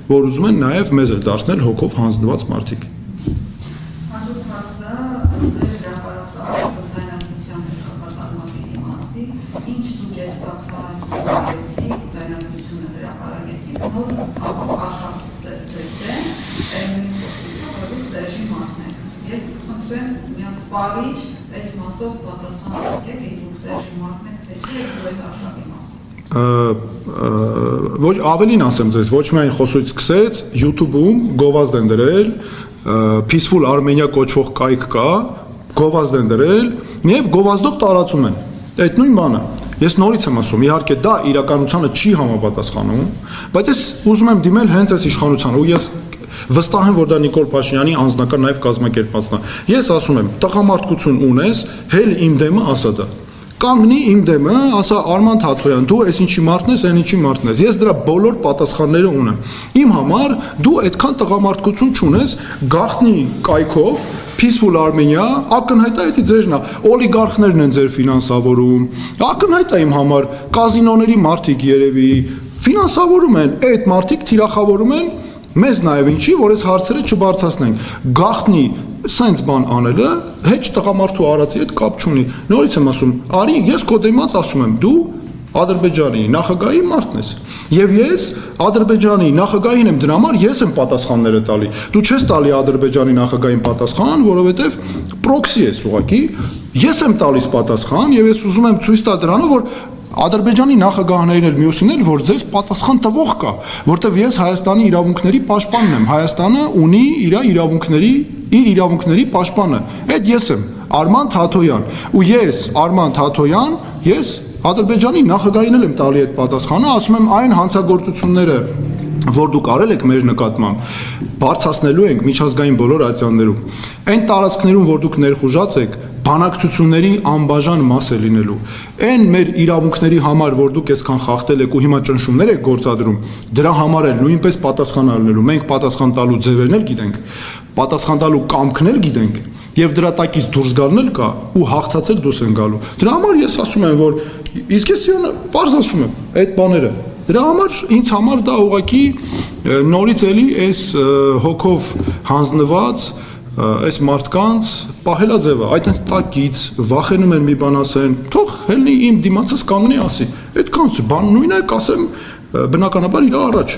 որ ուզում են նաև մեզ էլ դարձնել հոգով հանձնված մարդիկ։ Հաջորդ հարցը ձեր հրապարակության կապատարմատների մասին, ինչ դուք եք բացահայտեցիք, ձայնագրությունը հրապարակեցիք, նոր աշխարհ սկսեց ձեր դեմ, Սերժի Մարտնեք։ Ես խնդրեմ միած պարիչ այս մասով պատասխանատվեք, դուք Սերժի Մարտնեք թե չէ, ու այս աշխարհի մասով։ Ոչ ավելին ասեմ ձեզ, ոչ միայն խոսույց սկսեց, YouTube-ում գովազդ են դրել, Peaceful Armenia կոչվող կայք կա, գովազդ են դրել, եւ գովազդով տարածում են։ Այդ նույն բանը։ Ես նորից եմ ասում, իհարկե դա իրականությանը չի համապատասխանում, բայց ես ուզում եմ դիմել հենց այս իշխանությանը, ու ես վստահ եմ, որ դա Նիկոլ Փաշինյանի անձնական նաև կազմակերպվածն է։ Ես ասում եմ, տղամարդկություն ունես, հել իմ դեմը ասա դա։ Կանգնի իմ դեմը, ասա Արման Թաթոյան, դու այս ինչի մարդն ես, այն ինչի մարդն ես։ Ես դրա բոլոր պատասխանները ունեմ։ Իմ համար դու այդքան տղամարդկություն չունես, գաղտնի կայքով Peaceful Armenia, ակնհայտ է դա ձերն է, օլիգարխներն են ձեր ֆինանսավորում, ակնհայտ է իմ համար, կազինոների մարդիկ երևի ֆինանսավորում են, այդ մարդիկ թիրախավորում են մեզ նաև ինչի, որ այս հարցերը չբարձրացնենք, գաղտնի սենց բան անելը հեչ տղամարդու արածի հետ կապ չունի, նորից եմ ասում, արի ես քո դիմաց ասում եմ, դու Ադրբեջանի նախագահի մարդն ես, եւ ես Ադրբեջանի նախագահին եմ դրա համար ես եմ պատասխանները տալի, դու չես տալի Ադրբեջանի նախագահին պատասխան, որովհետեւ պրոքսի ես ուղղակի, ես եմ տալիս պատասխան եւ ես ուզում եմ ցույց տալ դրանով, որ Ադրբեջանի նախագահներն էլ մյուսին էլ որ ձեզ պատասխան տվող կա, որտեվ ես Հայաստանի իրավունքների պաշտպանն եմ, Հայաստանը ունի իր իրավունքների պաշտպանը, այդ ես եմ, Արման Թաթոյան, ու ես Արման Թաթոյան, ես Ադրբեջանի նախագահին եմ տալի այդ պատասխանը, ասում եմ այն հանցագործությունները, որ դուք արել եք մեր նկատմամբ, բարձրացնելու ենք միջազգային բոլոր ատյաններում, այն տարածքներում, որ դուք ներխուժած եք, բանակցությունների անբաժան մաս է լինելու, այն մեր իրավունքների համար, որ դուք այսքան խախտել եք ու հիմա ճնշումներ եք գործադրում, դրա համար էլ նույնպես պատասխան առնելու, մենք պատասխան տալու ձևերն էլ գիտենք, պատասխան տալու կամքն էլ գիտենք, եւ դրա տակից դուրս գալն էլ կա ու հաղթածել դուրս են գալու։ Դրա համար ես ասում եմ, որ իսկ ես պարզ ասում եմ այդ բաները։ Դրա համար ինձ համար դա ուղղակի նորից էլի այս հոգով հանձնված այս մարդկանց պահելաձևը, այդտենց տակից վախենում են մի բան ասեն, թող հելնի իմ դիմացս կանգնի ասի։ Այդքան բան նույնը կասեմ բնականաբար իր առաջ։